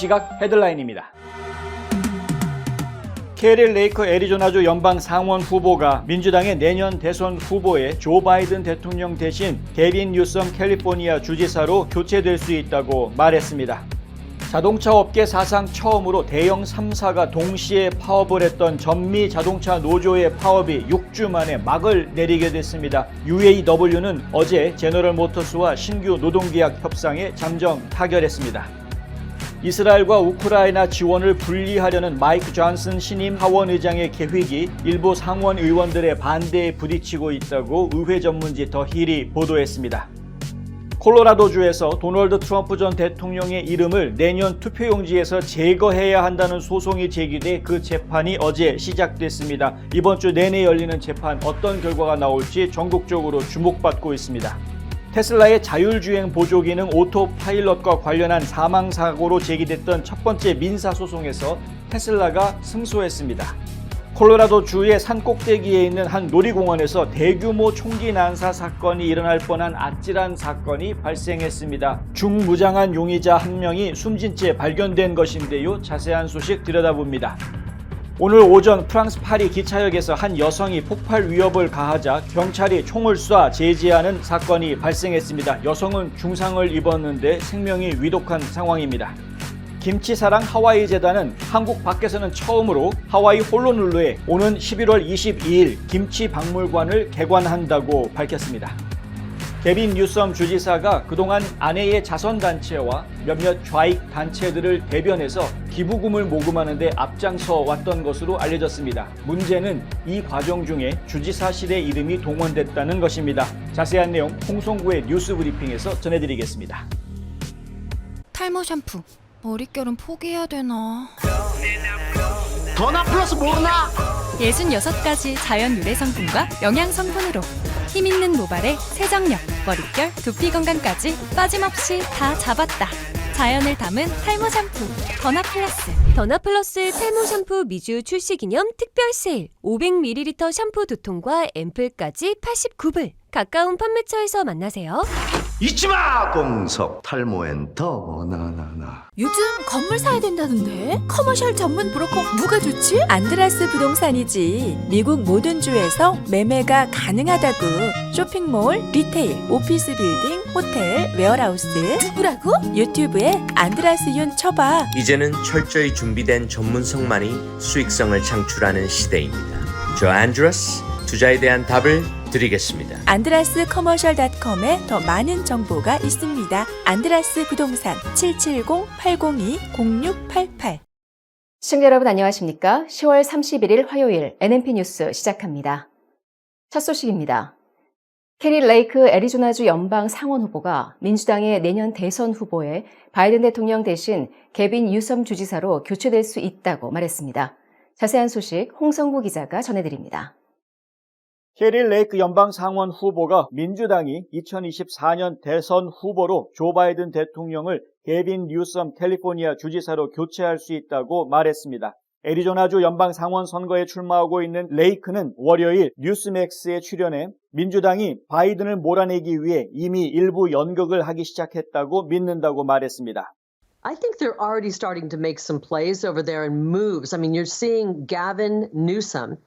시각 헤드라인입니다. 캐리 레이크 애리조나주 연방 상원 후보가 민주당의 내년 대선 후보에 조 바이든 대통령 대신 게빈 뉴섬 캘리포니아 주지사로 교체될 수 있다고 말했습니다. 자동차 업계 사상 처음으로 대형 3사가 동시에 파업을 했던 전미 자동차 노조의 파업이 6주 만에 막을 내리게 됐습니다. UAW는 어제 제너럴 모터스와 신규 노동계약 협상에 잠정 타결했습니다. 이스라엘과 우크라이나 지원을 분리하려는 마이크 존슨 신임 하원의장의 계획이 일부 상원 의원들의 반대에 부딪히고 있다고 의회 전문지 더 힐이 보도했습니다. 콜로라도주에서 도널드 트럼프 전 대통령의 이름을 내년 투표용지에서 제거해야 한다는 소송이 제기돼 그 재판이 어제 시작됐습니다. 이번 주 내내 열리는 재판 어떤 결과가 나올지 전국적으로 주목받고 있습니다. 테슬라의 자율주행 보조 기능 오토파일럿과 관련한 사망사고로 제기됐던 첫 번째 민사소송에서 테슬라가 승소했습니다. 콜로라도주의 산꼭대기에 있는 한 놀이공원에서 대규모 총기 난사 사건이 일어날 뻔한 아찔한 사건이 발생했습니다. 중무장한 용의자 한 명이 숨진 채 발견된 것인데요. 자세한 소식 들여다봅니다. 오늘 오전 프랑스 파리 기차역에서 한 여성이 폭발 위협을 가하자 경찰이 총을 쏴 제지하는 사건이 발생했습니다. 여성은 중상을 입었는데 생명이 위독한 상황입니다. 김치사랑 하와이 재단은 한국 밖에서는 처음으로 하와이 홀로눌루에 오는 11월 22일 김치 박물관을 개관한다고 밝혔습니다. 게빈 뉴섬 주지사가 그동안 아내의 자선단체와 몇몇 좌익 단체들을 대변해서 기부금을 모금하는 데 앞장서 왔던 것으로 알려졌습니다. 문제는 이 과정 중에 주지사실의 이름이 동원됐다는 것입니다. 자세한 내용 홍성구의 뉴스 브리핑에서 전해드리겠습니다. 탈모 샴푸, 머릿결은 포기해야 되나? 더나 플러스 모르나? 66가지 자연 유래 성분과 영양 성분으로 힘있는 모발에 세정력, 머릿결, 두피 건강까지 빠짐없이 다 잡았다. 자연을 담은 탈모 샴푸 더나 플러스. 더나 플러스 탈모 샴푸 미주 출시 기념 특별 세일 500ml 샴푸 2통과 앰플까지 89불. 가까운 판매처에서 만나세요. 잊지마! 공석 탈모엔 더 나나나. 요즘 건물 사야 된다는데? 커머셜 전문 브로커 누가 좋지? 안드라스 부동산이지. 미국 모든 주에서 매매가 가능하다고. 쇼핑몰, 리테일, 오피스 빌딩, 호텔, 웨어하우스. 누구라고? 유튜브에 안드라스 윤 쳐봐. 이제는 철저히 준비된 전문성만이 수익성을 창출하는 시대입니다. 저 안드라스, 투자에 대한 답을 드리겠습니다. 안드라스커머셜닷컴에 더 많은 정보가 있습니다. 안드라스 부동산 770-802-0688. 시청자 여러분 안녕하십니까? 10월 31일 화요일 NNP 뉴스 시작합니다. 첫 소식입니다. 캐리 레이크 애리조나주 연방 상원 후보가 민주당의 내년 대선 후보에 바이든 대통령 대신 게빈 뉴섬 주지사로 교체될 수 있다고 말했습니다. 자세한 소식 홍성구 기자가 전해드립니다. 캐리 레이크 연방 상원 후보가 민주당이 2024년 대선 후보로 조 바이든 대통령을 게빈 뉴섬 캘리포니아 주지사로 교체할 수 있다고 말했습니다. 애리조나주 연방 상원 선거에 출마하고 있는 레이크는 월요일 뉴스맥스에 출연해 민주당이 바이든을 몰아내기 위해 이미 일부 연극을 하기 시작했다고 믿는다고 말했습니다. I think they're already starting to make some plays over there and moves. I mean, you're seeing Gavin Newsom,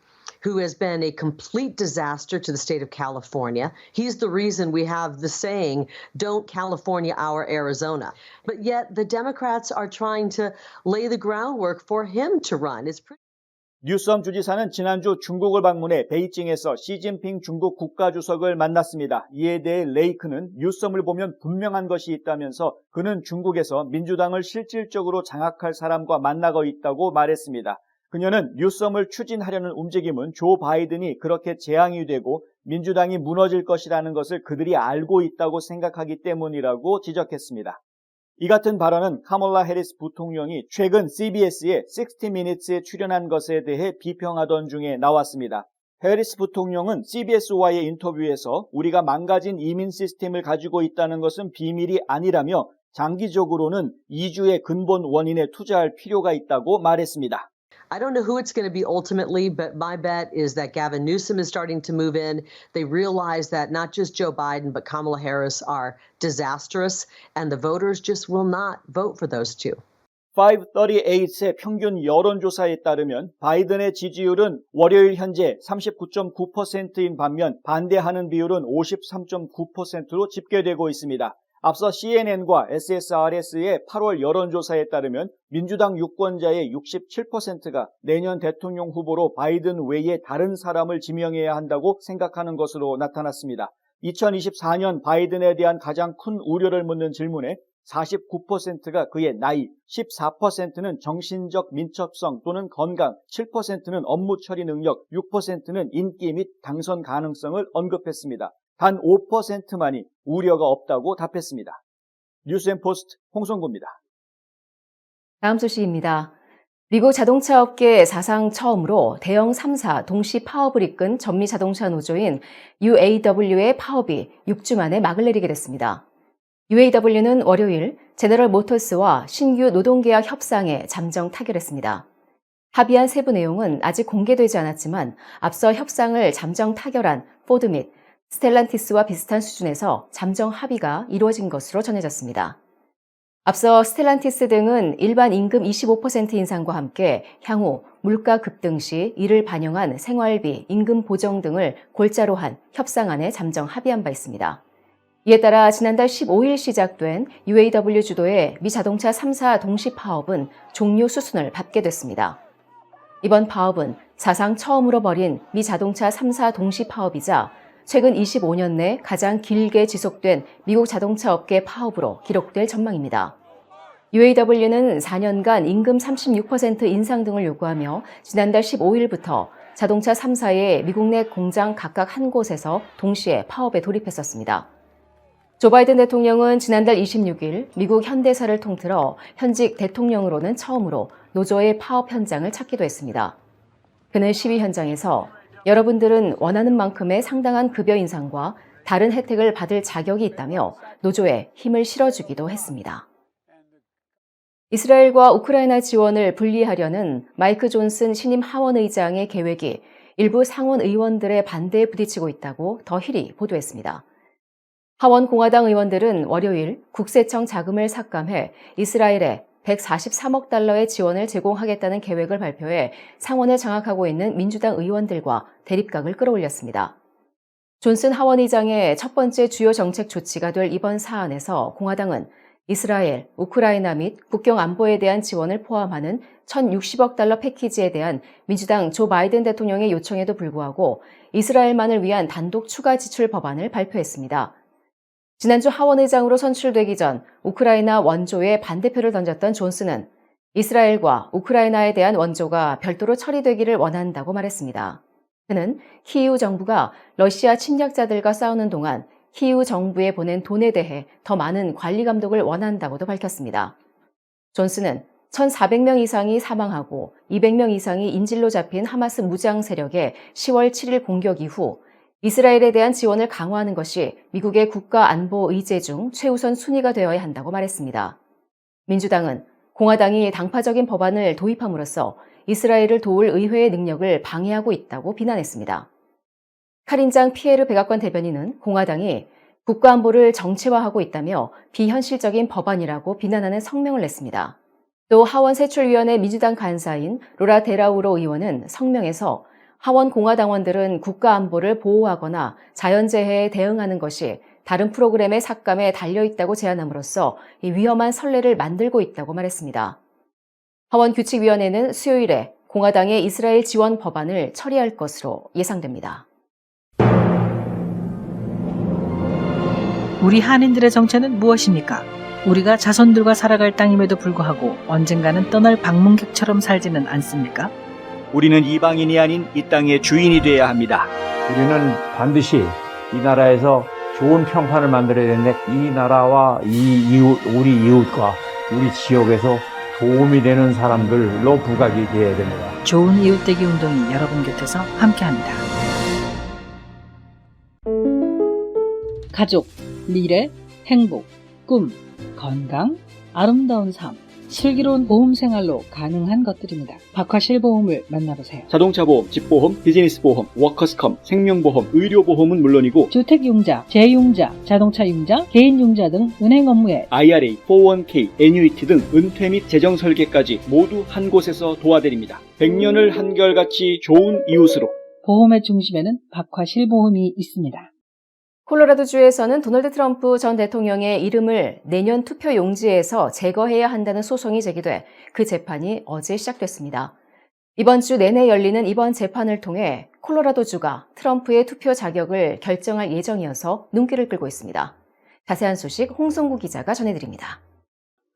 who has been a complete disaster to the state of California. He's the reason we have the saying, don't California our Arizona. But yet the Democrats are trying to lay the groundwork for him to run. 뉴섬 주지사는 지난주 중국을 방문해 베이징에서 시진핑 중국 국가주석을 만났습니다. 이에 대해 레이크는 뉴섬을 보면 분명한 것이 있다면서 그는 중국에서 민주당을 실질적으로 장악할 사람과 만나고 있다고 말했습니다. 그녀는 뉴섬을 추진하려는 움직임은 조 바이든이 그렇게 재앙이 되고 민주당이 무너질 것이라는 것을 그들이 알고 있다고 생각하기 때문이라고 지적했습니다. 이 같은 발언은 카멀라 해리스 부통령이 최근 CBS의 60 Minutes에 출연한 것에 대해 비평하던 중에 나왔습니다. 해리스 부통령은 CBS와의 인터뷰에서 우리가 망가진 이민 시스템을 가지고 있다는 것은 비밀이 아니라며 장기적으로는 이주의 근본 원인에 투자할 필요가 있다고 말했습니다. I don't know who it's going to be ultimately, but my bet is that Gavin Newsom is starting to move in. They realize that not just Joe Biden, but Kamala Harris are disastrous, and the voters just will not vote for those two. 538의 평균 여론조사에 따르면 바이든의 지지율은 월요일 현재 39.9%인 반면 반대하는 비율은 53.9%로 집계되고 있습니다. 앞서 CNN과 SSRS의 8월 여론조사에 따르면 민주당 유권자의 67%가 내년 대통령 후보로 바이든 외에 다른 사람을 지명해야 한다고 생각하는 것으로 나타났습니다. 2024년 바이든에 대한 가장 큰 우려를 묻는 질문에 49%가 그의 나이, 14%는 정신적 민첩성 또는 건강, 7%는 업무 처리 능력, 6%는 인기 및 당선 가능성을 언급했습니다. 단 5%만이 우려가 없다고 답했습니다. 뉴스앤포스트 홍성구입니다. 다음 소식입니다. 미국 자동차 업계 사상 처음으로 대형 3사 동시 파업을 이끈 전미 자동차 노조인 UAW의 파업이 6주 만에 막을 내리게 됐습니다. UAW는 월요일 제너럴 모터스와 신규 노동계약 협상에 잠정 타결했습니다. 합의한 세부 내용은 아직 공개되지 않았지만 앞서 협상을 잠정 타결한 포드 및 스텔란티스와 비슷한 수준에서 잠정 합의가 이루어진 것으로 전해졌습니다. 앞서 스텔란티스 등은 일반 임금 25% 인상과 함께 향후 물가 급등 시 이를 반영한 생활비, 임금 보정 등을 골자로 한 협상안에 잠정 합의한 바 있습니다. 이에 따라 지난달 15일 시작된 UAW 주도의 미 자동차 3사 동시 파업은 종료 수순을 밟게 됐습니다. 이번 파업은 사상 처음으로 벌인 미 자동차 3사 동시 파업이자 최근 25년 내 가장 길게 지속된 미국 자동차 업계 파업으로 기록될 전망입니다. UAW는 4년간 임금 36% 인상 등을 요구하며 지난달 15일부터 자동차 3사의 미국 내 공장 각각 한 곳에서 동시에 파업에 돌입했었습니다. 조 바이든 대통령은 지난달 26일 미국 현대사를 통틀어 현직 대통령으로는 처음으로 노조의 파업 현장을 찾기도 했습니다. 그는 시위 현장에서 여러분들은 원하는 만큼의 상당한 급여 인상과 다른 혜택을 받을 자격이 있다며 노조에 힘을 실어주기도 했습니다. 이스라엘과 우크라이나 지원을 분리하려는 마이크 존슨 신임 하원 의장의 계획이 일부 상원 의원들의 반대에 부딪히고 있다고 더 힐이 보도했습니다. 하원 공화당 의원들은 월요일 국세청 자금을 삭감해 이스라엘에 143억 달러의 지원을 제공하겠다는 계획을 발표해 상원을 장악하고 있는 민주당 의원들과 대립각을 끌어올렸습니다. 존슨 하원의장의 첫 번째 주요 정책 조치가 될 이번 사안에서 공화당은 이스라엘, 우크라이나 및 국경 안보에 대한 지원을 포함하는 1,060억 달러 패키지에 대한 민주당 조 바이든 대통령의 요청에도 불구하고 이스라엘만을 위한 단독 추가 지출 법안을 발표했습니다. 지난주 하원의장으로 선출되기 전 우크라이나 원조에 반대표를 던졌던 존슨은 이스라엘과 우크라이나에 대한 원조가 별도로 처리되기를 원한다고 말했습니다. 그는 키이우 정부가 러시아 침략자들과 싸우는 동안 키이우 정부에 보낸 돈에 대해 더 많은 관리 감독을 원한다고도 밝혔습니다. 존슨은 1,400명 이상이 사망하고 200명 이상이 인질로 잡힌 하마스 무장 세력의 10월 7일 공격 이후 이스라엘에 대한 지원을 강화하는 것이 미국의 국가 안보 의제 중 최우선 순위가 되어야 한다고 말했습니다. 민주당은 공화당이 당파적인 법안을 도입함으로써 이스라엘을 도울 의회의 능력을 방해하고 있다고 비난했습니다. 카린장 피에르 백악관 대변인은 공화당이 국가안보를 정치화하고 있다며 비현실적인 법안이라고 비난하는 성명을 냈습니다. 또 하원 세출위원회 민주당 간사인 로라 데라우로 의원은 성명에서 하원 공화당원들은 국가안보를 보호하거나 자연재해에 대응하는 것이 다른 프로그램의 삭감에 달려있다고 제안함으로써 이 위험한 선례를 만들고 있다고 말했습니다. 하원규칙위원회는 수요일에 공화당의 이스라엘 지원 법안을 처리할 것으로 예상됩니다. 우리 한인들의 정체는 무엇입니까? 우리가 자손들과 살아갈 땅임에도 불구하고 언젠가는 떠날 방문객처럼 살지는 않습니까? 우리는 이방인이 아닌 이 땅의 주인이 되어야 합니다. 우리는 반드시 이 나라에서 좋은 평판을 만들어야 되는데 이 나라와 우리 이웃과 우리 지역에서 도움이 되는 사람들로 부각이 되어야 됩니다. 좋은 이웃되기 운동이 여러분 곁에서 함께합니다. 가족, 미래, 행복, 꿈, 건강, 아름다운 삶, 슬기로운 보험 생활로 가능한 것들입니다. 박화실보험을 만나보세요. 자동차 보험, 집보험, 비즈니스 보험, 워커스컴, 생명보험, 의료보험은 물론이고 주택융자, 재융자, 자동차융자, 개인융자 등 은행 업무에 IRA, 401k, 애뉴이티 등 은퇴 및 재정 설계까지 모두 한 곳에서 도와드립니다. 100년을 한결같이 좋은 이웃으로. 보험의 중심에는 박화실보험이 있습니다. 콜로라도주에서는 도널드 트럼프 전 대통령의 이름을 내년 투표 용지에서 제거해야 한다는 소송이 제기돼 그 재판이 어제 시작됐습니다. 이번 주 내내 열리는 이번 재판을 통해 콜로라도주가 트럼프의 투표 자격을 결정할 예정이어서 눈길을 끌고 있습니다. 자세한 소식 홍성구 기자가 전해드립니다.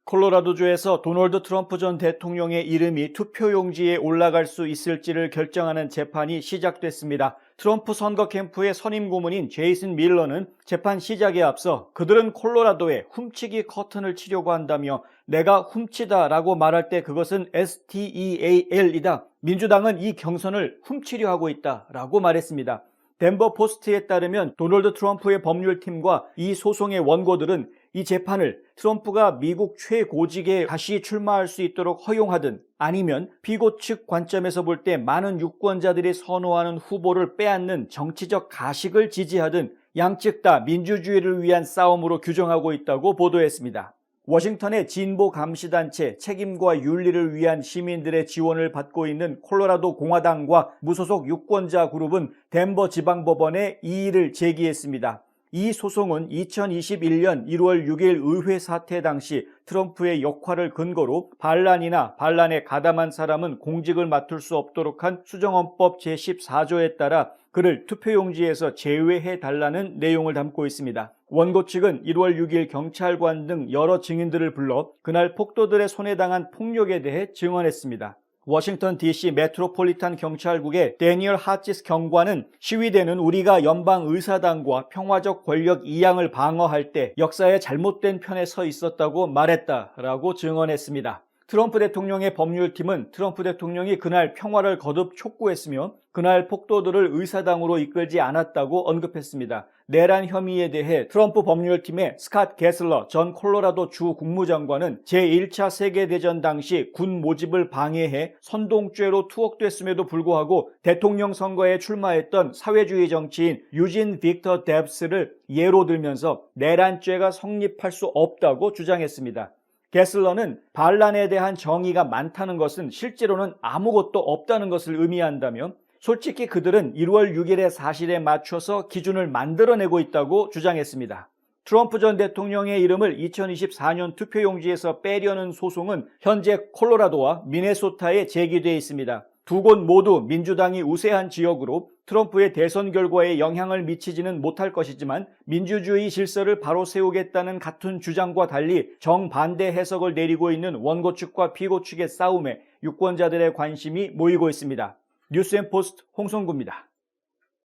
콜로라도주에서 도널드 트럼프 전 대통령의 이름이 투표용지에 올라갈 수 있을지를 결정하는 재판이 시작됐습니다. 트럼프 선거 캠프의 선임 고문인 제이슨 밀러는 재판 시작에 앞서 그들은 콜로라도에 훔치기 커튼을 치려고 한다며 내가 훔치다라고 말할 때 그것은 STEAL이다. 민주당은 이 경선을 훔치려 하고 있다라고 말했습니다. 덴버 포스트에 따르면 도널드 트럼프의 법률팀과 이 소송의 원고들은 이 재판을 트럼프가 미국 최고직에 다시 출마할 수 있도록 허용하든 아니면 피고 측 관점에서 볼 때 많은 유권자들이 선호하는 후보를 빼앗는 정치적 가식을 지지하든 양측 다 민주주의를 위한 싸움으로 규정하고 있다고 보도했습니다. 워싱턴의 진보 감시단체 책임과 윤리를 위한 시민들의 지원을 받고 있는 콜로라도 공화당과 무소속 유권자 그룹은 덴버 지방법원에 이의를 제기했습니다. 이 소송은 2021년 1월 6일 의회 사태 당시 트럼프의 역할을 근거로 반란이나 반란에 가담한 사람은 공직을 맡을 수 없도록 한 수정헌법 제14조에 따라 그를 투표용지에서 제외해달라는 내용을 담고 있습니다. 원고 측은 1월 6일 경찰관 등 여러 증인들을 불러 그날 폭도들의 손에 당한 폭력에 대해 증언했습니다. 워싱턴 DC 메트로폴리탄 경찰국의 데니얼 하치스 경관은 시위대는 우리가 연방 의사당과 평화적 권력 이양을 방어할 때 역사의 잘못된 편에 서 있었다고 말했다라고 증언했습니다. 트럼프 대통령의 법률팀은 트럼프 대통령이 그날 평화를 거듭 촉구했으며 그날 폭도들을 의사당으로 이끌지 않았다고 언급했습니다. 내란 혐의에 대해 트럼프 법률팀의 스캇 게슬러 전 콜로라도 주 국무장관은 제1차 세계대전 당시 군 모집을 방해해 선동죄로 투옥됐음에도 불구하고 대통령 선거에 출마했던 사회주의 정치인 유진 빅터 뎁스를 예로 들면서 내란죄가 성립할 수 없다고 주장했습니다. 게슬러는 반란에 대한 정의가 많다는 것은 실제로는 아무것도 없다는 것을 의미한다며 솔직히 그들은 1월 6일의 사실에 맞춰서 기준을 만들어내고 있다고 주장했습니다. 트럼프 전 대통령의 이름을 2024년 투표용지에서 빼려는 소송은 현재 콜로라도와 미네소타에 제기돼 있습니다. 두 곳 모두 민주당이 우세한 지역으로 트럼프의 대선 결과에 영향을 미치지는 못할 것이지만 민주주의 질서를 바로 세우겠다는 같은 주장과 달리 정반대 해석을 내리고 있는 원고 측과 피고 측의 싸움에 유권자들의 관심이 모이고 있습니다. 뉴스앤포스트 홍성구입니다.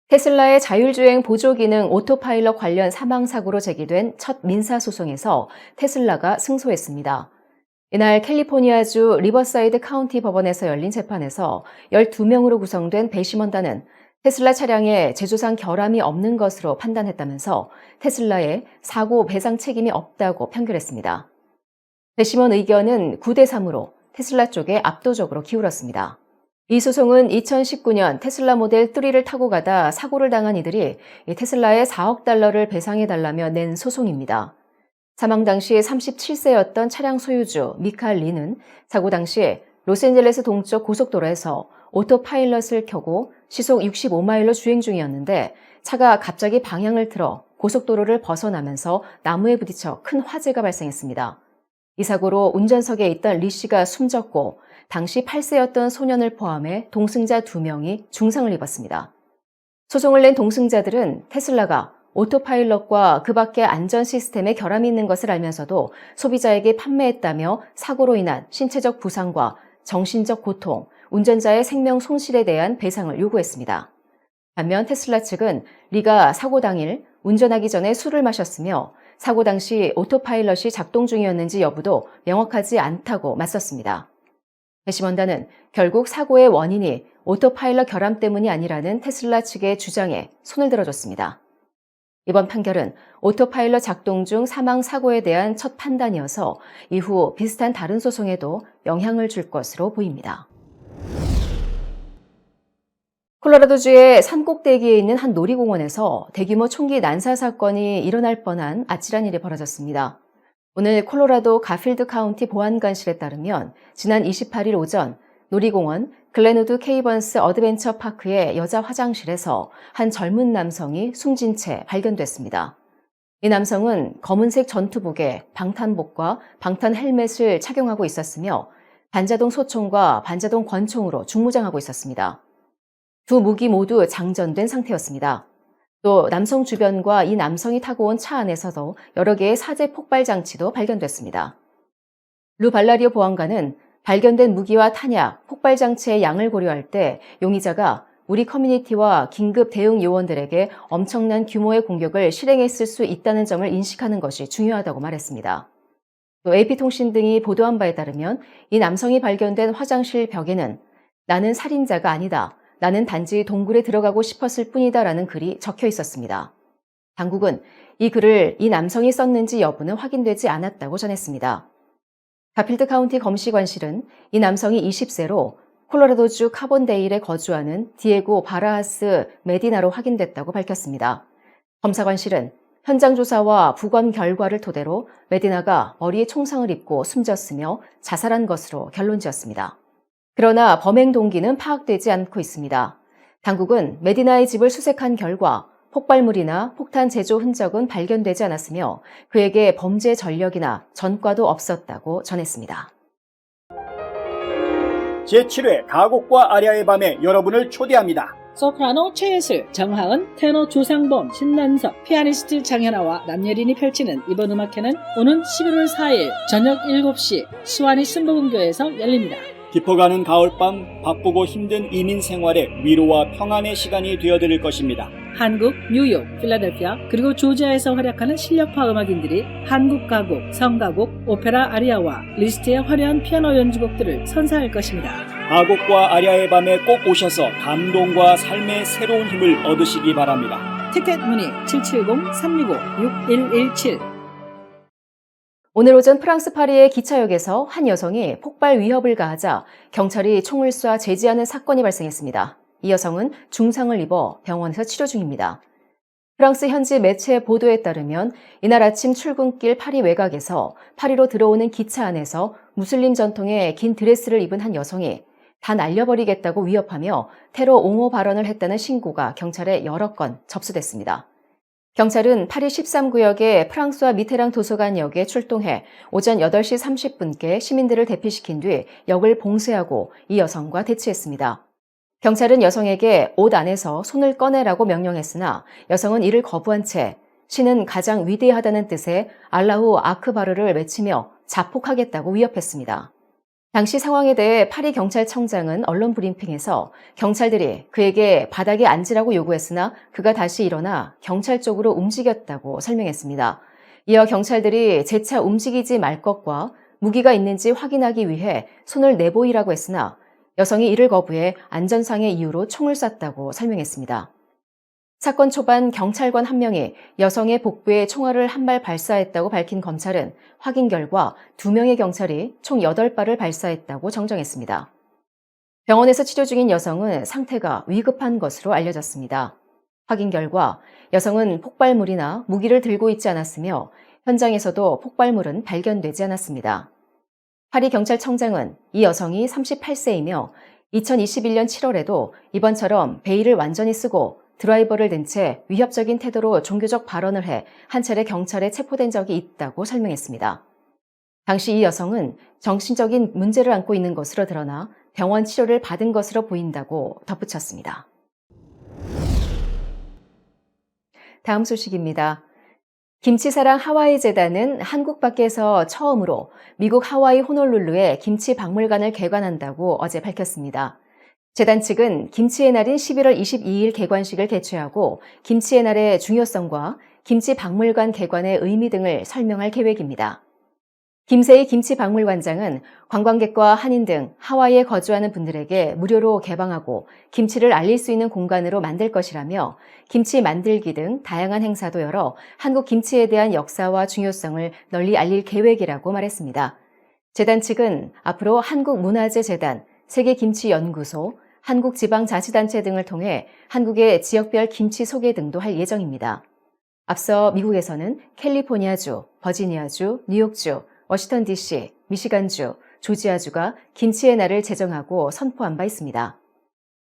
테슬라의 자율주행 보조기능 오토파일럿 관련 사망사고로 제기된 첫 민사소송에서 테슬라가 승소했습니다. 이날 캘리포니아주 리버사이드 카운티 법원에서 열린 재판에서 12명으로 구성된 배심원단은 테슬라 차량에 제조상 결함이 없는 것으로 판단했다면서 테슬라의 사고 배상 책임이 없다고 판결했습니다. 배심원 의견은 9대3으로 테슬라 쪽에 압도적으로 기울었습니다. 이 소송은 2019년 테슬라 모델 3를 타고 가다 사고를 당한 이들이 테슬라에 4억 달러를 배상해달라며 낸 소송입니다. 사망 당시 37세였던 차량 소유주 미칼 리는 사고 당시 로스앤젤레스 동쪽 고속도로에서 오토파일럿을 켜고 시속 65마일로 주행 중이었는데 차가 갑자기 방향을 틀어 고속도로를 벗어나면서 나무에 부딪혀 큰 화재가 발생했습니다. 이 사고로 운전석에 있던 리 씨가 숨졌고 당시 8세였던 소년을 포함해 동승자 2명이 중상을 입었습니다. 소송을 낸 동승자들은 테슬라가 오토파일럿과 그 밖의 안전 시스템에 결함이 있는 것을 알면서도 소비자에게 판매했다며 사고로 인한 신체적 부상과 정신적 고통, 운전자의 생명 손실에 대한 배상을 요구했습니다. 반면 테슬라 측은 리가 사고 당일 운전하기 전에 술을 마셨으며 사고 당시 오토파일럿이 작동 중이었는지 여부도 명확하지 않다고 맞섰습니다. 배심원단은 결국 사고의 원인이 오토파일럿 결함 때문이 아니라는 테슬라 측의 주장에 손을 들어줬습니다. 이번 판결은 오토파일럿 작동 중 사망 사고에 대한 첫 판단이어서 이후 비슷한 다른 소송에도 영향을 줄 것으로 보입니다. 콜로라도주의 산꼭대기에 있는 한 놀이공원에서 대규모 총기 난사 사건이 일어날 뻔한 아찔한 일이 벌어졌습니다. 오늘 콜로라도 가필드 카운티 보안관실에 따르면 지난 28일 오전 놀이공원 글렌우드 케이번스 어드벤처 파크의 여자 화장실에서 한 젊은 남성이 숨진 채 발견됐습니다. 이 남성은 검은색 전투복에 방탄복과 방탄 헬멧을 착용하고 있었으며 반자동 소총과 반자동 권총으로 중무장하고 있었습니다. 두 무기 모두 장전된 상태였습니다. 또 남성 주변과 이 남성이 타고 온 차 안에서도 여러 개의 사제 폭발 장치도 발견됐습니다. 루 발라리오 보안관은 발견된 무기와 탄약, 폭발 장치의 양을 고려할 때 용의자가 우리 커뮤니티와 긴급 대응 요원들에게 엄청난 규모의 공격을 실행했을 수 있다는 점을 인식하는 것이 중요하다고 말했습니다. 또 AP통신 등이 보도한 바에 따르면 이 남성이 발견된 화장실 벽에는 나는 살인자가 아니다. 나는 단지 동굴에 들어가고 싶었을 뿐이다 라는 글이 적혀 있었습니다. 당국은 이 글을 이 남성이 썼는지 여부는 확인되지 않았다고 전했습니다. 가필드 카운티 검시관실은 이 남성이 20세로 콜로라도주 카본데일에 거주하는 디에고 바라하스 메디나로 확인됐다고 밝혔습니다. 검사관실은 현장 조사와 부검 결과를 토대로 메디나가 머리에 총상을 입고 숨졌으며 자살한 것으로 결론지었습니다. 그러나 범행 동기는 파악되지 않고 있습니다. 당국은 메디나의 집을 수색한 결과 폭발물이나 폭탄 제조 흔적은 발견되지 않았으며 그에게 범죄 전력이나 전과도 없었다고 전했습니다. 제7회 가곡과 아리아의 밤에 여러분을 초대합니다. 소프라노 최예슬, 정하은, 테너 조상범, 신난석, 피아니스트 장현아와 남예린이 펼치는 이번 음악회는 오는 11월 4일 저녁 7시 수완이 순복음교회에서 열립니다. 깊어가는 가을밤 바쁘고 힘든 이민 생활에 위로와 평안의 시간이 되어드릴 것입니다. 한국, 뉴욕, 필라델피아 그리고 조지아에서 활약하는 실력파 음악인들이 한국 가곡, 성가곡, 오페라 아리아와 리스트의 화려한 피아노 연주곡들을 선사할 것입니다. 가곡과 아리아의 밤에 꼭 오셔서 감동과 삶의 새로운 힘을 얻으시기 바랍니다. 티켓 문의 770-365-6117. 오늘 오전 프랑스 파리의 기차역에서 한 여성이 폭발 위협을 가하자 경찰이 총을 쏴 제지하는 사건이 발생했습니다. 이 여성은 중상을 입어 병원에서 치료 중입니다. 프랑스 현지 매체 보도에 따르면 이날 아침 출근길 파리 외곽에서 파리로 들어오는 기차 안에서 무슬림 전통의 긴 드레스를 입은 한 여성이 다 날려버리겠다고 위협하며 테러 옹호 발언을 했다는 신고가 경찰에 여러 건 접수됐습니다. 경찰은 파리 13구역의 프랑스와 미테랑 도서관역에 출동해 오전 8시 30분께 시민들을 대피시킨 뒤 역을 봉쇄하고 이 여성과 대치했습니다. 경찰은 여성에게 옷 안에서 손을 꺼내라고 명령했으나 여성은 이를 거부한 채 신은 가장 위대하다는 뜻의 알라후 아크바르를 외치며 자폭하겠다고 위협했습니다. 당시 상황에 대해 파리 경찰청장은 언론 브리핑에서 경찰들이 그에게 바닥에 앉으라고 요구했으나 그가 다시 일어나 경찰 쪽으로 움직였다고 설명했습니다. 이어 경찰들이 재차 움직이지 말 것과 무기가 있는지 확인하기 위해 손을 내보이라고 했으나 여성이 이를 거부해 안전상의 이유로 총을 쐈다고 설명했습니다. 사건 초반 경찰관 한 명이 여성의 복부에 총알을 한 발 발사했다고 밝힌 검찰은 확인 결과 2명의 경찰이 총 8발을 발사했다고 정정했습니다. 병원에서 치료 중인 여성은 상태가 위급한 것으로 알려졌습니다. 확인 결과 여성은 폭발물이나 무기를 들고 있지 않았으며 현장에서도 폭발물은 발견되지 않았습니다. 파리 경찰청장은 이 여성이 38세이며 2021년 7월에도 이번처럼 베일을 완전히 쓰고 드라이버를 든 채 위협적인 태도로 종교적 발언을 해 한 차례 경찰에 체포된 적이 있다고 설명했습니다. 당시 이 여성은 정신적인 문제를 안고 있는 것으로 드러나 병원 치료를 받은 것으로 보인다고 덧붙였습니다. 다음 소식입니다. 김치사랑 하와이 재단은 한국 밖에서 처음으로 미국 하와이 호놀룰루에 김치 박물관을 개관한다고 어제 밝혔습니다. 재단 측은 김치의 날인 11월 22일 개관식을 개최하고 김치의 날의 중요성과 김치 박물관 개관의 의미 등을 설명할 계획입니다. 김세희 김치박물관장은 관광객과 한인 등 하와이에 거주하는 분들에게 무료로 개방하고 김치를 알릴 수 있는 공간으로 만들 것이라며 김치 만들기 등 다양한 행사도 열어 한국 김치에 대한 역사와 중요성을 널리 알릴 계획이라고 말했습니다. 재단 측은 앞으로 한국문화재재단, 세계김치연구소, 한국지방자치단체 등을 통해 한국의 지역별 김치 소개 등도 할 예정입니다. 앞서 미국에서는 캘리포니아주, 버지니아주, 뉴욕주, 워싱턴 DC, 미시간주, 조지아주가 김치의 날을 제정하고 선포한 바 있습니다.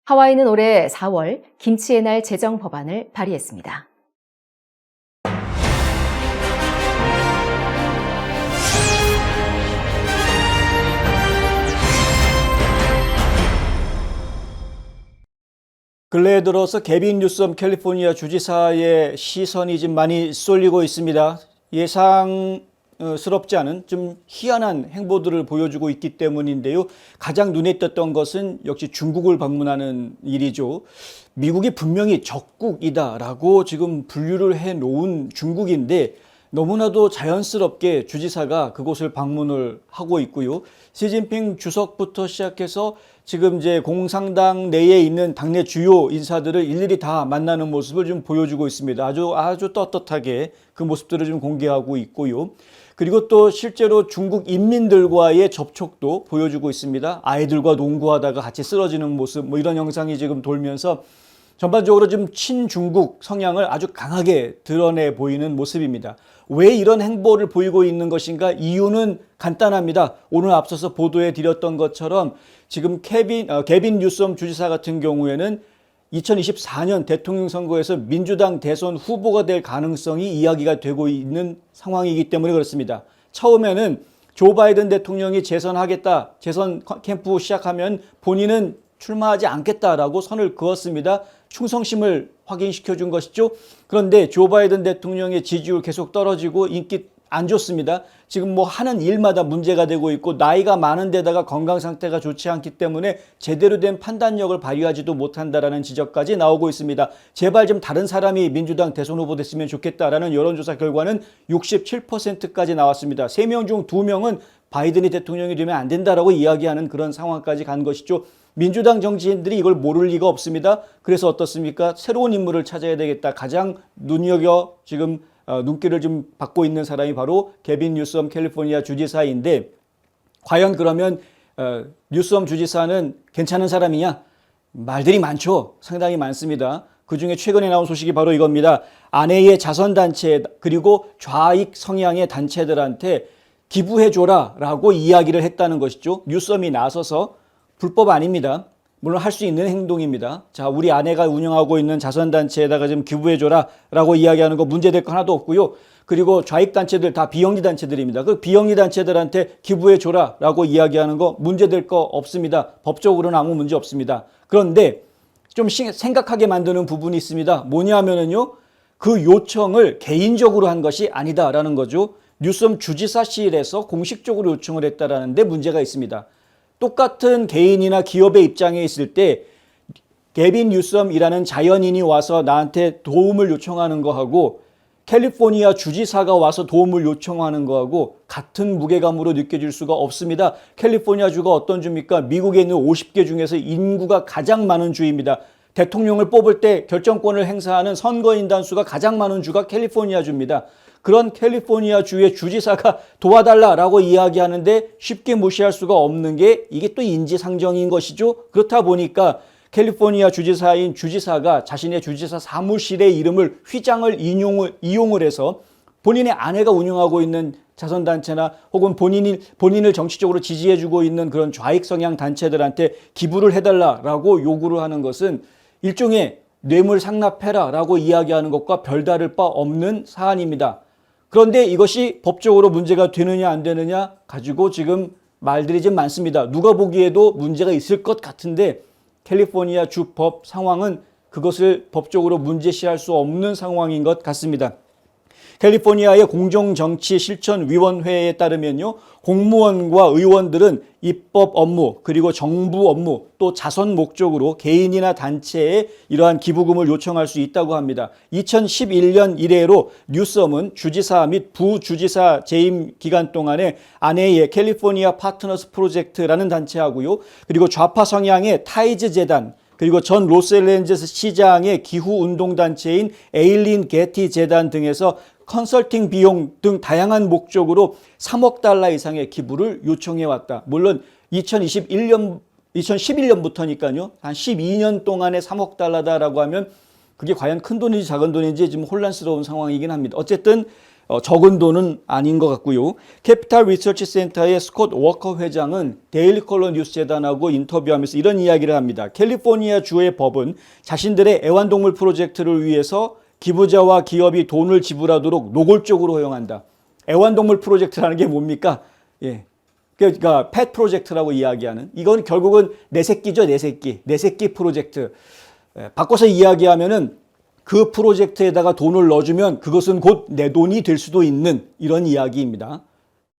하와이는 올해 4월 김치의 날 제정 법안을 발의했습니다. 근래에 들어서 개빈 뉴섬 캘리포니아 주지사의 시선이 좀 많이 쏠리고 있습니다. 예상스럽지 않은 좀 희한한 행보들을 보여주고 있기 때문인데요. 가장 눈에 띄었던 것은 역시 중국을 방문하는 일이죠. 미국이 분명히 적국이다라고 지금 분류를 해놓은 중국인데 너무나도 자연스럽게 주지사가 그곳을 방문을 하고 있고요. 시진핑 주석부터 시작해서 지금 이제 공산당 내에 있는 당내 주요 인사들을 일일이 다 만나는 모습을 좀 보여주고 있습니다. 아주 떳떳하게 그 모습들을 좀 공개하고 있고요. 그리고 또 실제로 중국 인민들과의 접촉도 보여주고 있습니다. 아이들과 농구하다가 같이 쓰러지는 모습, 이런 영상이 지금 돌면서 전반적으로 좀 친중국 성향을 아주 강하게 드러내 보이는 모습입니다. 왜 이런 행보를 보이고 있는 것인가? 이유는 간단합니다. 오늘 앞서서 보도해 드렸던 것처럼 지금 개빈 뉴섬 주지사 같은 경우에는 2024년 대통령 선거에서 민주당 대선 후보가 될 가능성이 이야기가 되고 있는 상황이기 때문에 그렇습니다. 처음에는 조 바이든 대통령이 재선 캠프 시작하면 본인은 출마하지 않겠다라고 선을 그었습니다. 충성심을 확인시켜 준 것이죠. 그런데 조 바이든 대통령의 지지율 계속 떨어지고 인기 안 좋습니다. 지금 하는 일마다 문제가 되고 있고 나이가 많은 데다가 건강 상태가 좋지 않기 때문에 제대로 된 판단력을 발휘하지도 못한다라는 지적까지 나오고 있습니다. 제발 좀 다른 사람이 민주당 대선 후보 됐으면 좋겠다라는 여론조사 결과는 67%까지 나왔습니다. 3명 중 2명은 바이든이 대통령이 되면 안 된다라고 이야기하는 그런 상황까지 간 것이죠. 민주당 정치인들이 이걸 모를 리가 없습니다. 그래서 어떻습니까? 새로운 인물을 찾아야 되겠다. 가장 눈여겨 지금 눈길을 좀 받고 있는 사람이 바로 개빈 뉴섬 캘리포니아 주지사인데 과연 그러면 뉴섬 주지사는 괜찮은 사람이냐? 말들이 많죠. 상당히 많습니다. 그중에 최근에 나온 소식이 바로 이겁니다. 아내의 자선단체 그리고 좌익 성향의 단체들한테 기부해줘라 라고 이야기를 했다는 것이죠. 뉴섬이 나서서 불법 아닙니다. 물론 할 수 있는 행동입니다. 자, 우리 아내가 운영하고 있는 자선단체에다가 좀 기부해줘라 라고 이야기하는 거 문제될 거 하나도 없고요. 그리고 좌익단체들 다 비영리 단체들입니다. 그 비영리 단체들한테 기부해줘라 라고 이야기하는 거 문제될 거 없습니다. 법적으로는 아무 문제 없습니다. 그런데 좀 생각하게 만드는 부분이 있습니다. 뭐냐면은요, 그 요청을 개인적으로 한 것이 아니다라는 거죠. 뉴섬 주지사실에서 공식적으로 요청을 했다라는 데 문제가 있습니다. 똑같은 개인이나 기업의 입장에 있을 때 개빈 뉴섬이라는 자연인이 와서 나한테 도움을 요청하는 거하고 캘리포니아 주지사가 와서 도움을 요청하는 거하고 같은 무게감으로 느껴질 수가 없습니다. 캘리포니아 주가 어떤 주입니까? 미국에 있는 50개 중에서 인구가 가장 많은 주입니다. 대통령을 뽑을 때 결정권을 행사하는 선거인단 수가 가장 많은 주가 캘리포니아 주입니다. 그런 캘리포니아 주의 주지사가 도와달라라고 이야기하는데 쉽게 무시할 수가 없는 게 이게 또 인지상정인 것이죠. 그렇다 보니까 캘리포니아 주지사인 주지사가 자신의 주지사 사무실의 이름을 휘장을 이용을 해서 본인의 아내가 운영하고 있는 자선단체나 혹은 본인을 정치적으로 지지해주고 있는 그런 좌익 성향 단체들한테 기부를 해달라라고 요구를 하는 것은 일종의 뇌물 상납해라라고 이야기하는 것과 별다를 바 없는 사안입니다. 그런데 이것이 법적으로 문제가 되느냐 안 되느냐 가지고 지금 말들이 좀 많습니다. 누가 보기에도 문제가 있을 것 같은데 캘리포니아 주 법 상황은 그것을 법적으로 문제시할 수 없는 상황인 것 같습니다. 캘리포니아의 공정정치실천위원회에 따르면요, 공무원과 의원들은 입법 업무 그리고 정부 업무 또 자선 목적으로 개인이나 단체에 이러한 기부금을 요청할 수 있다고 합니다. 2011년 이래로 뉴섬은 주지사 및 부주지사 재임 기간 동안에 아내의 캘리포니아 파트너스 프로젝트라는 단체하고요, 그리고 좌파 성향의 타이즈 재단, 그리고 전 로스앤젤레스 시장의 기후운동단체인 에일린 게티 재단 등에서 컨설팅 비용 등 다양한 목적으로 3억 달러 이상의 기부를 요청해왔다. 물론 2011년부터니까요. 한 12년 동안에 3억 달러다라고 하면 그게 과연 큰 돈인지 작은 돈인지 지금 혼란스러운 상황이긴 합니다. 어쨌든 적은 돈은 아닌 것 같고요. 캐피탈 리서치 센터의 스콧 워커 회장은 데일리 컬러 뉴스 재단하고 인터뷰하면서 이런 이야기를 합니다. 캘리포니아 주의 법은 자신들의 애완동물 프로젝트를 위해서 기부자와 기업이 돈을 지불하도록 노골적으로 허용한다. 애완동물 프로젝트라는 게 뭡니까? 예. 그러니까 펫 프로젝트라고 이야기하는, 이건 결국은 내 새끼죠, 내 새끼. 내 새끼 프로젝트. 바꿔서 이야기하면은 그 프로젝트에다가 돈을 넣어주면 그것은 곧 내 돈이 될 수도 있는 이런 이야기입니다.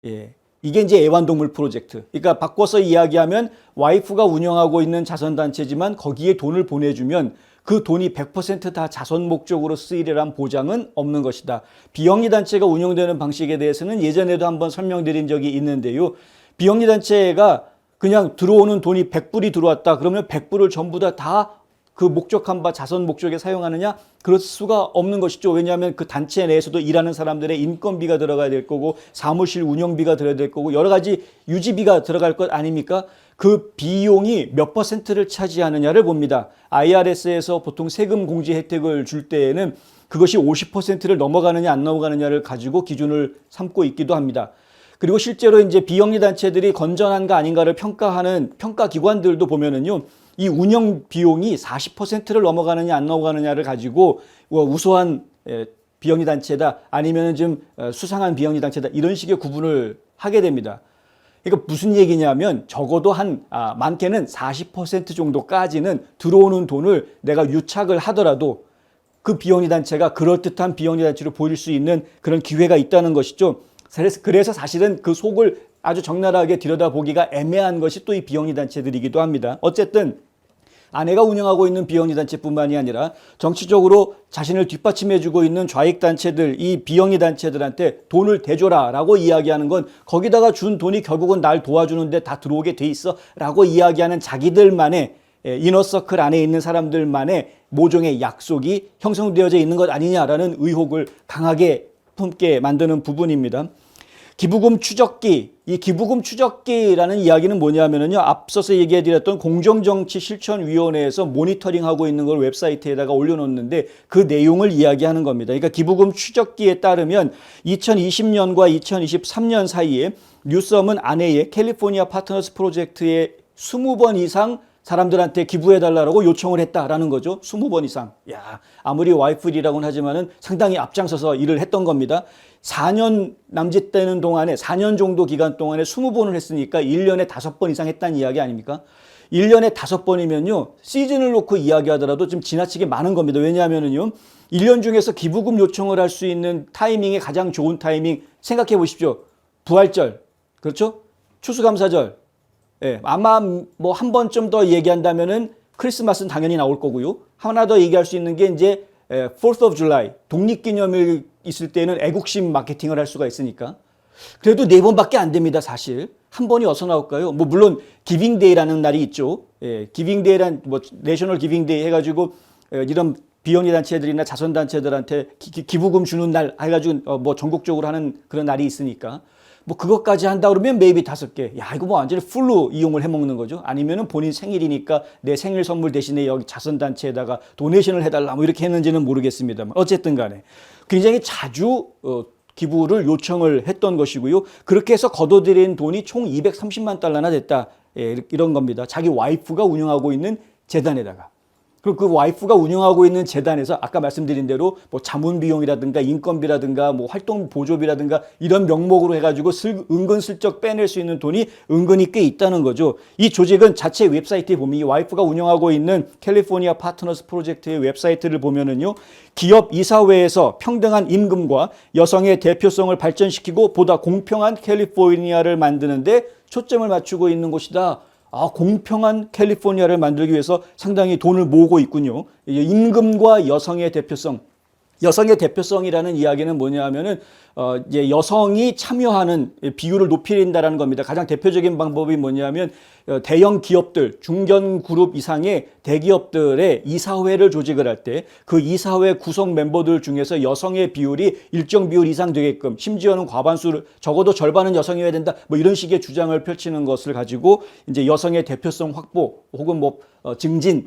예. 이게 이제 애완동물 프로젝트. 그러니까 바꿔서 이야기하면 와이프가 운영하고 있는 자선단체지만 거기에 돈을 보내주면 그 돈이 100% 다 자선 목적으로 쓰이리란 보장은 없는 것이다. 비영리 단체가 운영되는 방식에 대해서는 예전에도 한번 설명드린 적이 있는데요. 비영리 단체가 그냥 들어오는 돈이 100불이 들어왔다. 그러면 100불을 전부 다 그 목적한 바 자선 목적에 사용하느냐? 그럴 수가 없는 것이죠. 왜냐하면 그 단체 내에서도 일하는 사람들의 인건비가 들어가야 될 거고 사무실 운영비가 들어야 될 거고 여러 가지 유지비가 들어갈 것 아닙니까? 그 비용이 몇 퍼센트를 차지하느냐를 봅니다. IRS에서 보통 세금 공제 혜택을 줄 때에는 그것이 50%를 넘어가느냐 안 넘어가느냐를 가지고 기준을 삼고 있기도 합니다. 그리고 실제로 이제 비영리 단체들이 건전한가 아닌가를 평가하는 평가 기관들도 보면은요, 이 운영 비용이 40%를 넘어가느냐 안 넘어가느냐를 가지고 우수한 비영리 단체다 아니면 좀 수상한 비영리 단체다 이런 식의 구분을 하게 됩니다. 그러니까 무슨 얘기냐면 적어도 많게는 40% 정도까지는 들어오는 돈을 내가 유착을 하더라도 그 비영리 단체가 그럴듯한 비영리 단체로 보일 수 있는 그런 기회가 있다는 것이죠. 그래서 사실은 그 속을 아주 적나라하게 들여다보기가 애매한 것이 또 이 비영리 단체들이기도 합니다. 어쨌든 아내가 운영하고 있는 비영리 단체뿐만이 아니라 정치적으로 자신을 뒷받침해주고 있는 좌익 단체들, 이 비영리 단체들한테 돈을 대줘라 라고 이야기하는 건 거기다가 준 돈이 결국은 날 도와주는데 다 들어오게 돼 있어 라고 이야기하는 자기들만의 이너서클 안에 있는 사람들만의 모종의 약속이 형성되어져 있는 것 아니냐라는 의혹을 강하게 품게 만드는 부분입니다. 기부금 추적기, 이 기부금 추적기라는 이야기는 뭐냐면요, 앞서서 얘기해드렸던 공정정치실천위원회에서 모니터링하고 있는 걸 웹사이트에다가 올려놓는데 그 내용을 이야기하는 겁니다. 그러니까 기부금 추적기에 따르면 2020년과 2023년 사이에 뉴섬은 아내의 캘리포니아 파트너스 프로젝트에 20번 이상 사람들한테 기부해달라고 요청을 했다라는 거죠. 20번 이상. 야, 아무리 와이프리라고는 하지만은 상당히 앞장서서 일을 했던 겁니다. 4년 남짓되는 동안에 4년 정도 기간 동안에 20번을 했으니까 1년에 5번 이상 했다는 이야기 아닙니까? 1년에 5번이면요. 시즌을 놓고 이야기하더라도 좀 지나치게 많은 겁니다. 왜냐하면요. 1년 중에서 기부금 요청을 할 수 있는 타이밍이 가장 좋은 타이밍 생각해 보십시오. 부활절. 그렇죠? 추수감사절. 예, 아마 뭐 한 번쯤 더 얘기한다면은 크리스마스는 당연히 나올 거고요. 하나 더 얘기할 수 있는 게 이제 4th of July, 독립기념일 있을 때는 애국심 마케팅을 할 수가 있으니까. 그래도 4번밖에 안 됩니다, 사실. 한 번이 어디서 나올까요? 뭐 물론 기빙데이라는 날이 있죠. 예, 기빙데이란 뭐 내셔널 기빙데이 해가지고 이런 비영리 단체들이나 자선 단체들한테 기부금 주는 날 해가지고 뭐 전국적으로 하는 그런 날이 있으니까. 뭐 그것까지 한다 그러면 maybe 5개. 야, 이거 뭐 완전히 풀로 이용을 해먹는 거죠. 아니면은 본인 생일이니까 내 생일 선물 대신에 여기 자선단체에다가 도네이션을 해달라 뭐 이렇게 했는지는 모르겠습니다만 어쨌든 간에 굉장히 자주 기부를 요청을 했던 것이고요. 그렇게 해서 걷어들인 돈이 총 230만 달러나 됐다. 예, 이런 겁니다. 자기 와이프가 운영하고 있는 재단에다가. 그리고 그 와이프가 운영하고 있는 재단에서 아까 말씀드린 대로 뭐 자문 비용이라든가 인건비라든가 뭐 활동 보조비라든가 이런 명목으로 해가지고 은근슬쩍 빼낼 수 있는 돈이 은근히 꽤 있다는 거죠. 이 조직은 자체 웹사이트에 보면 이 와이프가 운영하고 있는 캘리포니아 파트너스 프로젝트의 웹사이트를 보면은요, 기업 이사회에서 평등한 임금과 여성의 대표성을 발전시키고 보다 공평한 캘리포니아를 만드는데 초점을 맞추고 있는 곳이다. 공평한 캘리포니아를 만들기 위해서 상당히 돈을 모으고 있군요. 임금과 여성의 대표성. 여성의 대표성이라는 이야기는 뭐냐 하면은, 이제 여성이 참여하는 비율을 높인다라는 겁니다. 가장 대표적인 방법이 뭐냐면, 대형 기업들, 중견 그룹 이상의 대기업들의 이사회를 조직을 할 때 그 이사회 구성 멤버들 중에서 여성의 비율이 일정 비율 이상 되게끔, 심지어는 과반수를, 적어도 절반은 여성이어야 된다, 뭐 이런 식의 주장을 펼치는 것을 가지고 이제 여성의 대표성 확보 혹은 뭐 증진,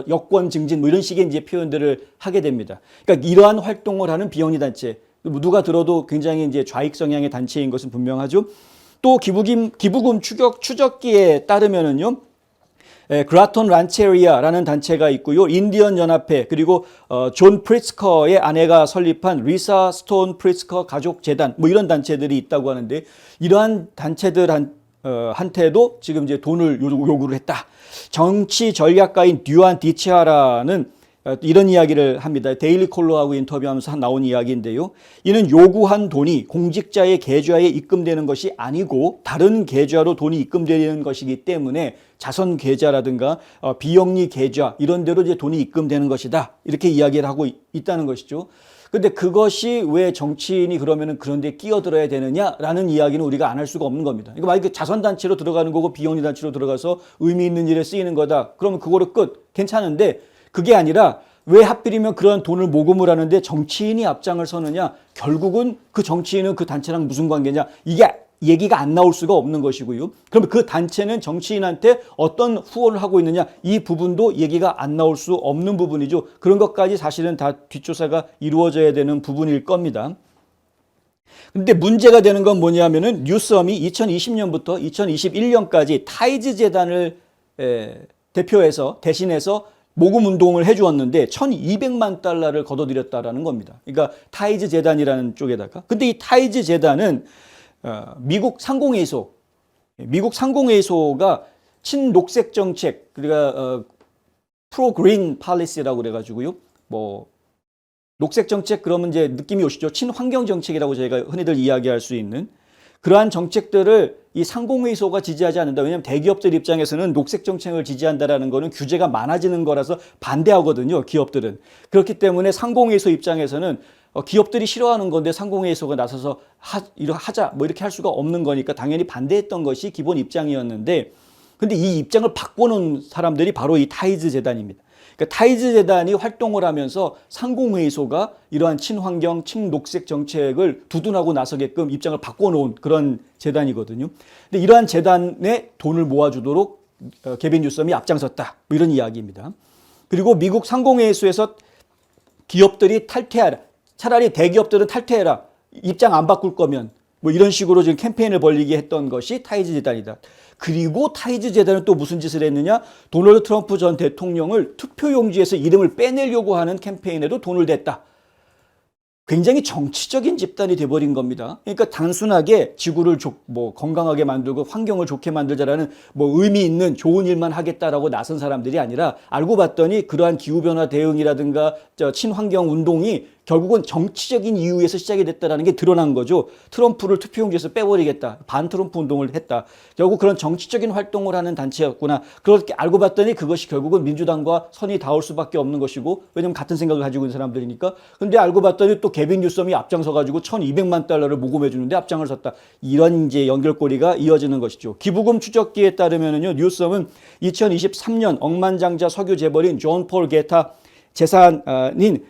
여권 증진 뭐 이런 식의 이제 표현들을 하게 됩니다. 그러니까 이러한 활동을 하는 비영리 단체, 누가 들어도 굉장히 이제 좌익 성향의 단체인 것은 분명하죠. 또 기부금 추적기에 따르면은요, 그라톤 란체리아라는 단체가 있고요, 인디언 연합회, 그리고 존 프리츠커의 아내가 설립한 리사 스톤 프리츠커 가족 재단, 뭐 이런 단체들이 있다고 하는데, 이러한 단체들한테도 지금 이제 돈을 요구를 했다. 정치 전략가인 듀안 디치아라는 이런 이야기를 합니다. 데일리 콜로하고 인터뷰하면서 나온 이야기인데요. 이는 요구한 돈이 공직자의 계좌에 입금되는 것이 아니고 다른 계좌로 돈이 입금되는 것이기 때문에 자선 계좌라든가 비영리 계좌 이런 데로 이제 돈이 입금되는 것이다. 이렇게 이야기를 하고 있다는 것이죠. 근데 그것이 왜 정치인이 그러면은 그런 데 끼어들어야 되느냐라는 이야기는 우리가 안 할 수가 없는 겁니다. 그러니까 만약에 자선단체로 들어가는 거고 비영리 단체로 들어가서 의미 있는 일에 쓰이는 거다. 그러면 그거로 끝. 괜찮은데 그게 아니라 왜 하필이면 그런 돈을 모금을 하는데 정치인이 앞장을 서느냐? 결국은 그 정치인은 그 단체랑 무슨 관계냐? 이게 얘기가 안 나올 수가 없는 것이고요. 그러면 그 단체는 정치인한테 어떤 후원을 하고 있느냐? 이 부분도 얘기가 안 나올 수 없는 부분이죠. 그런 것까지 사실은 다 뒷조사가 이루어져야 되는 부분일 겁니다. 근데 문제가 되는 건 뭐냐면은 뉴섬이 2020년부터 2021년까지 타이즈 재단을 대신해서 모금 운동을 해주었는데 1,200만 달러를 걷어들였다라는 겁니다. 그러니까 타이즈 재단이라는 쪽에다가. 근데 이 타이즈 재단은 미국 상공회의소가 친녹색 정책, 그러니까 프로 그린 팔리시라고 그래가지고요. 뭐 녹색 정책 그러면 이제 느낌이 오시죠. 친환경 정책이라고 저희가 흔히들 이야기할 수 있는 그러한 정책들을 이 상공회의소가 지지하지 않는다. 왜냐하면 대기업들 입장에서는 녹색 정책을 지지한다라는 거는 규제가 많아지는 거라서 반대하거든요. 기업들은. 그렇기 때문에 상공회의소 입장에서는 기업들이 싫어하는 건데 상공회의소가 나서서 하자 뭐 이렇게 할 수가 없는 거니까 당연히 반대했던 것이 기본 입장이었는데, 근데 이 입장을 바꿔놓은 사람들이 바로 이 타이즈 재단입니다. 그러니까 타이즈 재단이 활동을 하면서 상공회의소가 이러한 친환경, 친녹색 정책을 두둔하고 나서게끔 입장을 바꿔놓은 그런 재단이거든요. 근데 이러한 재단에 돈을 모아주도록 개빈 뉴섬이 앞장섰다. 뭐 이런 이야기입니다. 그리고 미국 상공회의소에서 기업들이 탈퇴하라. 차라리 대기업들은 탈퇴해라. 입장 안 바꿀 거면. 뭐 이런 식으로 지금 캠페인을 벌이게 했던 것이 타이즈 재단이다. 그리고 타이즈 재단은 또 무슨 짓을 했느냐? 도널드 트럼프 전 대통령을 투표용지에서 이름을 빼내려고 하는 캠페인에도 돈을 댔다. 굉장히 정치적인 집단이 돼버린 겁니다. 그러니까 단순하게 지구를 건강하게 만들고 환경을 좋게 만들자라는 뭐 의미 있는 좋은 일만 하겠다라고 나선 사람들이 아니라 알고 봤더니 그러한 기후변화 대응이라든가 친환경 운동이 결국은 정치적인 이유에서 시작이 됐다는 게 드러난 거죠. 트럼프를 투표용지에서 빼버리겠다. 반트럼프 운동을 했다. 결국 그런 정치적인 활동을 하는 단체였구나. 그렇게 알고 봤더니 그것이 결국은 민주당과 선이 닿을 수밖에 없는 것이고, 왜냐하면 같은 생각을 가지고 있는 사람들이니까. 근데 알고 봤더니 또 개빈 뉴섬이 앞장서가지고 1,200만 달러를 모금해 주는데 앞장을 섰다. 이런 이제 연결고리가 이어지는 것이죠. 기부금 추적기에 따르면요, 뉴섬은 2023년 억만장자 석유 재벌인 존 폴 게타 재산인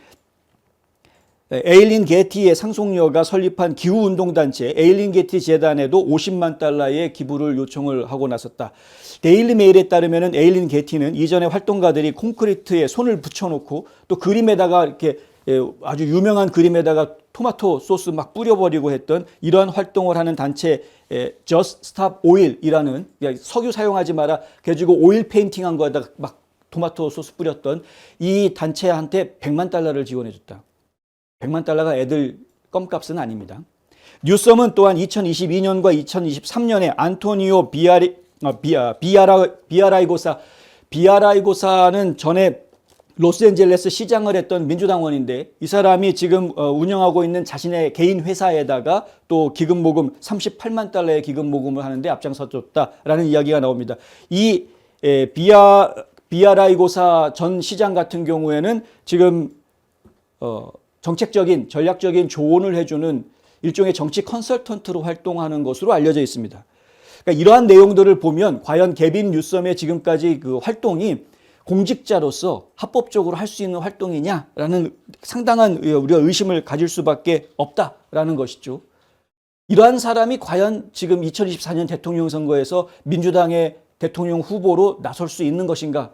에일린 게티의 상속녀가 설립한 기후운동단체 에일린 게티 재단에도 50만 달러의 기부를 요청을 하고 나섰다. 데일리 메일에 따르면 에일린 게티는 이전에 활동가들이 콘크리트에 손을 붙여놓고 또 그림에다가 이렇게 아주 유명한 그림에다가 토마토 소스 막 뿌려버리고 했던 이러한 활동을 하는 단체 Just Stop Oil이라는, 석유 사용하지 마라, 그래가지고 오일 페인팅한 거에다가 막 토마토 소스 뿌렸던 이 단체한테 100만 달러를 지원해줬다. 100만 달러가 애들 껌값은 아닙니다. 뉴섬은 또한 2022년과 2023년에 안토니오 비아라이고사는 전에 로스앤젤레스 시장을 했던 민주당원인데 이 사람이 지금 운영하고 있는 자신의 개인 회사에다가 또 기금 모금 38만 달러의 기금 모금을 하는데 앞장서줬다라는 이야기가 나옵니다. 이 비아라이고사 전 시장 같은 경우에는 지금 정책적인 전략적인 조언을 해주는 일종의 정치 컨설턴트로 활동하는 것으로 알려져 있습니다. 그러니까 이러한 내용들을 보면 과연 게빈 뉴섬의 지금까지 그 활동이 공직자로서 합법적으로 할 수 있는 활동이냐라는 상당한 우리가 의심을 가질 수밖에 없다라는 것이죠. 이러한 사람이 과연 지금 2024년 대통령 선거에서 민주당의 대통령 후보로 나설 수 있는 것인가?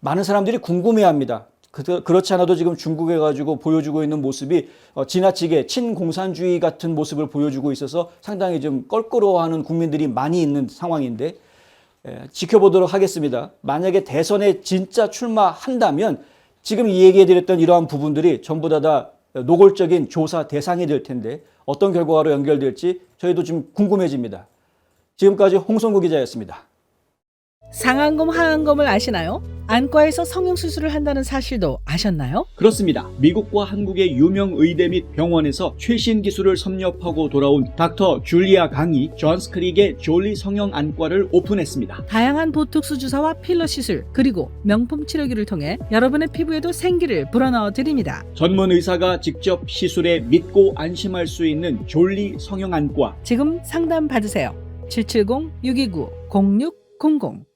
많은 사람들이 궁금해합니다. 그렇지 않아도 지금 중국에 가지고 보여주고 있는 모습이 지나치게 친공산주의 같은 모습을 보여주고 있어서 상당히 좀 껄끄러워하는 국민들이 많이 있는 상황인데 지켜보도록 하겠습니다. 만약에 대선에 진짜 출마한다면 지금 이 얘기해드렸던 이러한 부분들이 전부 다 노골적인 조사 대상이 될 텐데 어떤 결과로 연결될지 저희도 좀 궁금해집니다. 지금까지 홍성구 기자였습니다. 상안검, 하안검을 아시나요? 안과에서 성형수술을 한다는 사실도 아셨나요? 그렇습니다. 미국과 한국의 유명 의대 및 병원에서 최신 기술을 섭렵하고 돌아온 닥터 줄리아 강이 존스 크릭의 졸리 성형안과를 오픈했습니다. 다양한 보톡스 주사와 필러 시술, 그리고 명품 치료기를 통해 여러분의 피부에도 생기를 불어넣어 드립니다. 전문 의사가 직접 시술에 믿고 안심할 수 있는 졸리 성형안과. 지금 상담 받으세요. 770-629-0600.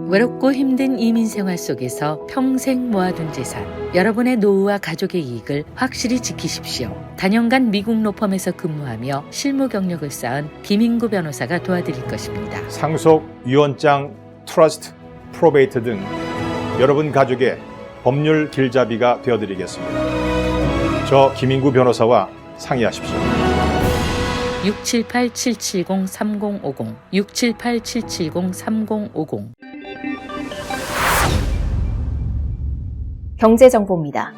외롭고 힘든 이민 생활 속에서 평생 모아둔 재산, 여러분의 노후와 가족의 이익을 확실히 지키십시오. 다년간 미국 로펌에서 근무하며 실무 경력을 쌓은 김인구 변호사가 도와드릴 것입니다. 상속, 유언장, 트러스트, 프로베이트 등 여러분 가족의 법률 길잡이가 되어드리겠습니다. 저 김인구 변호사와 상의하십시오. 678-770-3050 678-770-3050. 경제정보입니다.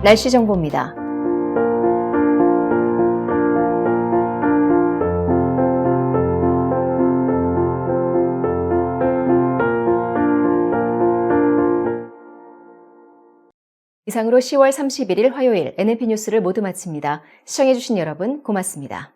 날씨 정보입니다. 이상으로 10월 31일 화요일 NNP 뉴스를 모두 마칩니다. 시청해주신 여러분 고맙습니다.